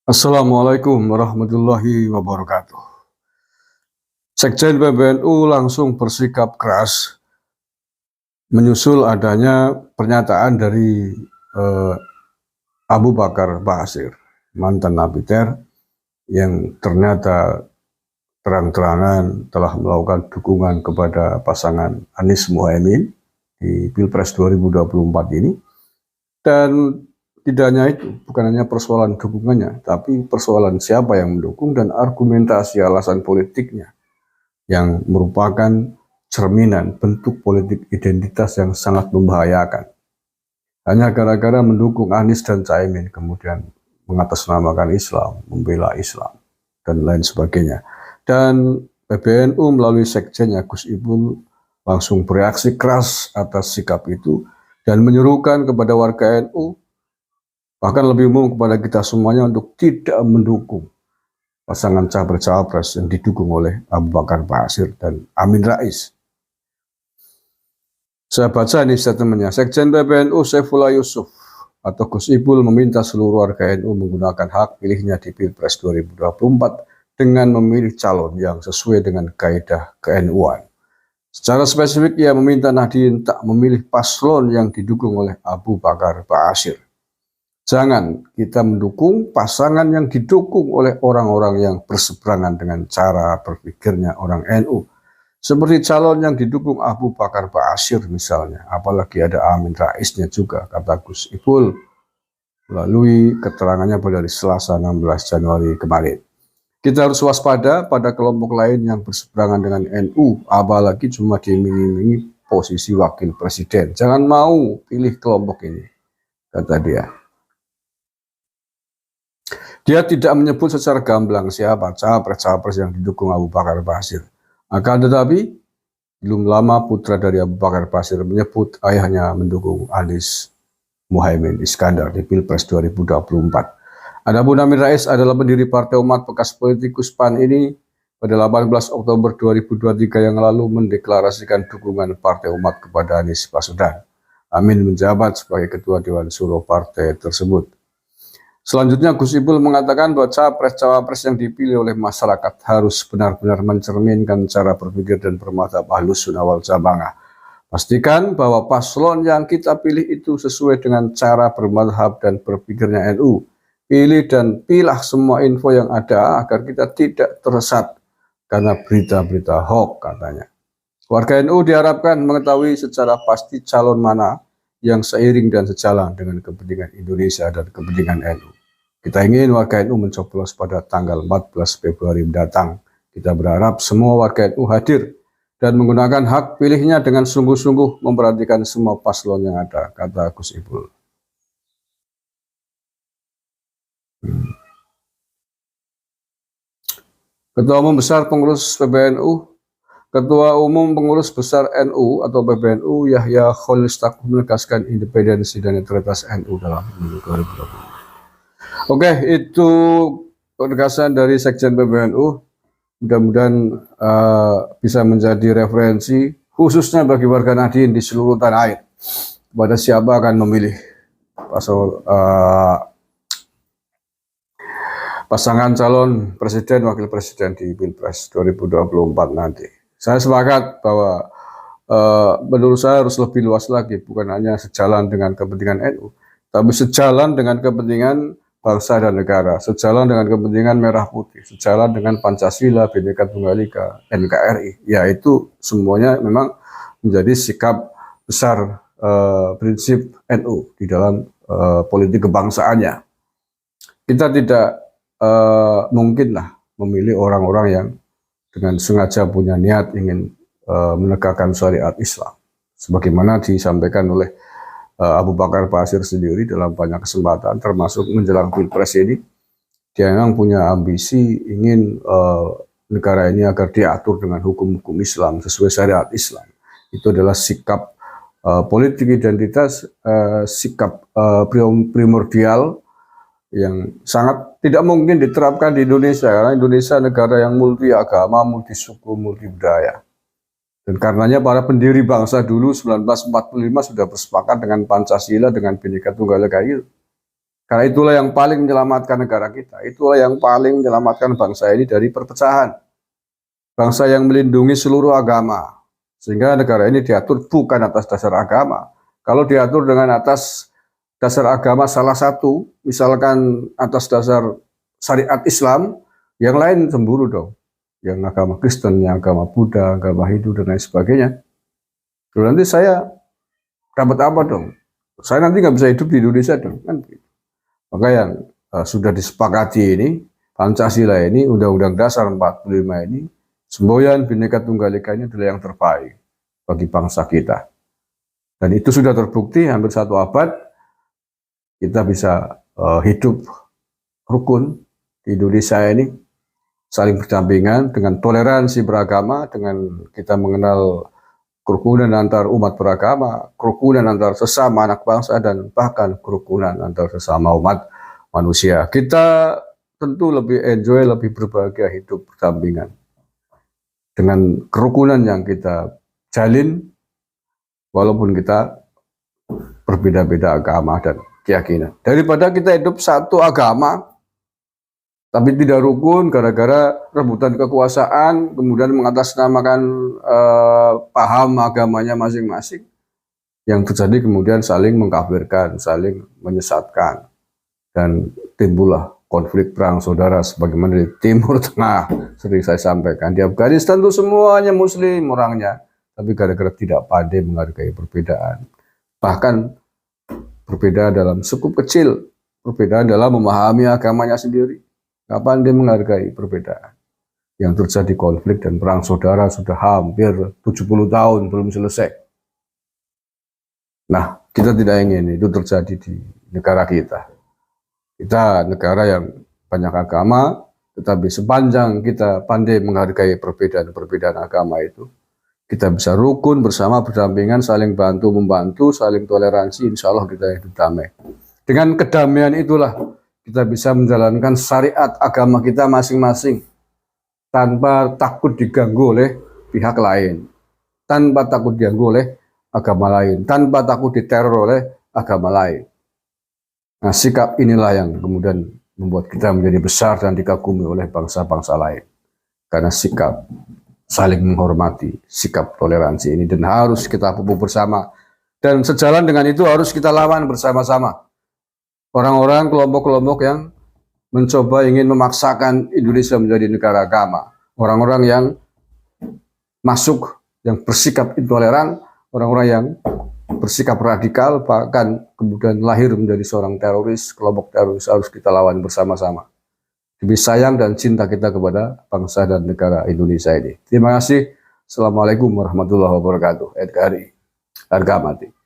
Assalamualaikum warahmatullahi wabarakatuh. Sekjen PBNU langsung bersikap keras menyusul adanya pernyataan dari Abu Bakar Basir, mantan napiter yang ternyata terang-terangan telah melakukan dukungan kepada pasangan Anies Muhaimin di Pilpres 2024 ini. Dan tidak hanya itu, bukan hanya persoalan dukungannya, tapi persoalan siapa yang mendukung dan argumentasi alasan politiknya yang merupakan cerminan bentuk politik identitas yang sangat membahayakan. Hanya gara-gara mendukung Anies dan Caimin, kemudian mengatasnamakan Islam, membela Islam, dan lain sebagainya. Dan PBNU melalui sekjennya Gus Ipul langsung bereaksi keras atas sikap itu dan menyuruhkan kepada warga NU, bahkan lebih umum kepada kita semuanya, untuk tidak mendukung pasangan capres-cawapres yang didukung oleh Abu Bakar Basir dan Amin Rais. Saya baca ini statementnya. Sekjen PBNU Saifullah Yusuf atau Gus Ipul meminta seluruh warga NU menggunakan hak pilihnya di Pilpres 2024 dengan memilih calon yang sesuai dengan kaidah ke-NU-an. Secara spesifik ia meminta Nahdien tak memilih paslon yang didukung oleh Abu Bakar Basir. Jangan kita mendukung pasangan yang didukung oleh orang-orang yang berseberangan dengan cara berpikirnya orang NU. Seperti calon yang didukung Abu Bakar Basir misalnya, apalagi ada Amin Raisnya juga, kata Gus Ipul melalui keterangannya pada hari Selasa 16 Januari kemarin. Kita harus waspada pada kelompok lain yang berseberangan dengan NU, apalagi cuma diiming-imingi posisi wakil presiden. Jangan mau pilih kelompok ini, kata dia. Dia tidak menyebut secara gamblang siapa capres-capres yang didukung Abu Bakar Basir. Akan tetapi, belum lama putra dari Abu Bakar Basir menyebut ayahnya mendukung Anies Muhaimin Iskandar di Pilpres 2024. Adapun Amin Rais adalah pendiri Partai Umat, bekas politikus PAN ini pada 18 Oktober 2023 yang lalu mendeklarasikan dukungan Partai Umat kepada Anies Baswedan. Amin menjabat sebagai Ketua Dewan Suro partai tersebut. Selanjutnya Gus Ipul mengatakan bahwa capres-cawapres yang dipilih oleh masyarakat harus benar-benar mencerminkan cara berpikir dan bermadzhab Ahlus Sunnah wal Jamaah. Pastikan bahwa paslon yang kita pilih itu sesuai dengan cara bermadzhab dan berpikirnya NU. Pilih dan pilah semua info yang ada agar kita tidak tersesat karena berita-berita hoax, katanya. Warga NU diharapkan mengetahui secara pasti calon mana yang seiring dan sejalan dengan kepentingan Indonesia dan kepentingan NU. Kita ingin warga NU mencoblos pada tanggal 14 Februari mendatang. Kita berharap semua warga NU hadir dan menggunakan hak pilihnya dengan sungguh-sungguh memperhatikan semua paslon yang ada, kata Gus Ipul. Ketua Umum Besar Pengurus PBNU, Ketua Umum Pengurus Besar NU atau PBNU Yahya Khalil Stakuf menegaskan independensi dan netralitas NU dalam pemilu 2020. Oke, itu penegasan dari Sekjen PBNU. Mudah-mudahan bisa menjadi referensi khususnya bagi warga Nahdien di seluruh tanah air pada siapa akan memilih pasangan calon presiden wakil presiden di Pilpres 2024 nanti. Saya sepakat bahwa menurut saya harus lebih luas lagi, bukan hanya sejalan dengan kepentingan NU, tapi sejalan dengan kepentingan bangsa dan negara, sejalan dengan kepentingan merah putih, sejalan dengan Pancasila, Bhinneka Tunggal Ika, NKRI. Yaitu semuanya memang menjadi sikap besar prinsip NU di dalam politik kebangsaannya. Kita tidak mungkinlah memilih orang-orang yang dengan sengaja punya niat ingin menegakkan syariat Islam, sebagaimana disampaikan oleh Abu Bakar Basir sendiri dalam banyak kesempatan, termasuk menjelang Pilpres ini. Dia memang punya ambisi ingin negara ini agar diatur dengan hukum-hukum Islam sesuai syariat Islam. Itu adalah sikap politik identitas, sikap primordial yang sangat tidak mungkin diterapkan di Indonesia, karena Indonesia negara yang multi agama, multi suku, multi budaya. Dan karenanya para pendiri bangsa dulu 1945 sudah bersepakat dengan Pancasila, dengan Bhinneka Tunggal Ika itu. Karena itulah yang paling menyelamatkan negara kita. Itulah yang paling menyelamatkan bangsa ini dari perpecahan. Bangsa yang melindungi seluruh agama. Sehingga negara ini diatur bukan atas dasar agama. Kalau diatur dengan atas dasar agama salah satu, misalkan atas dasar syariat Islam, yang lain cemburu dong. Yang agama Kristen, yang agama Buddha, agama Hindu, dan lain sebagainya. Lalu nanti saya dapat apa dong? Saya nanti nggak bisa hidup di Indonesia dong. Kan gitu. Maka yang sudah disepakati ini, Pancasila ini, Undang-Undang Dasar 45 ini, semboyan Bhinneka Tunggal Ika ini adalah yang terbaik bagi bangsa kita. Dan itu sudah terbukti hampir 1 abad, kita bisa hidup rukun di Indonesia ini, saling berdampingan dengan toleransi beragama, dengan kita mengenal kerukunan antar umat beragama, kerukunan antar sesama anak bangsa, dan bahkan kerukunan antar sesama umat manusia. Kita tentu lebih enjoy, lebih berbahagia hidup berdampingan dengan kerukunan yang kita jalin, walaupun kita berbeda-beda agama dan keyakinan. Daripada kita hidup satu agama, tapi tidak rukun gara-gara rebutan kekuasaan, kemudian mengatasnamakan paham agamanya masing-masing, yang terjadi kemudian saling mengkafirkan, saling menyesatkan, dan timbullah konflik perang saudara sebagaimana di Timur Tengah sering saya sampaikan. Di Afghanistan itu semuanya Muslim orangnya, tapi gara-gara tidak pandai menghargai perbedaan, bahkan perbedaan dalam skup kecil, perbedaan dalam memahami agamanya sendiri. Kapan dia menghargai perbedaan? Yang terjadi konflik dan perang saudara sudah hampir 70 tahun belum selesai. Nah, kita tidak ingin itu terjadi di negara kita. Kita negara yang banyak agama, tetapi sepanjang kita pandai menghargai perbedaan-perbedaan agama itu, kita bisa rukun bersama, berdampingan, saling bantu-membantu, saling toleransi, insya Allah kita hidup damai. Dengan kedamaian itulah kita bisa menjalankan syariat agama kita masing-masing tanpa takut diganggu oleh pihak lain, tanpa takut diganggu oleh agama lain, tanpa takut diteror oleh agama lain. Nah, sikap inilah yang kemudian membuat kita menjadi besar dan dikagumi oleh bangsa-bangsa lain. Karena sikap saling menghormati, sikap toleransi ini, dan harus kita pupuk bersama. Dan sejalan dengan itu harus kita lawan bersama-sama orang-orang, kelompok-kelompok yang mencoba ingin memaksakan Indonesia menjadi negara agama. Orang-orang yang masuk, yang bersikap intoleran, orang-orang yang bersikap radikal, bahkan kemudian lahir menjadi seorang teroris, kelompok teroris, harus kita lawan bersama-sama. Demi sayang dan cinta kita kepada bangsa dan negara Indonesia ini. Terima kasih. Assalamualaikum warahmatullahi wabarakatuh. Harga mati.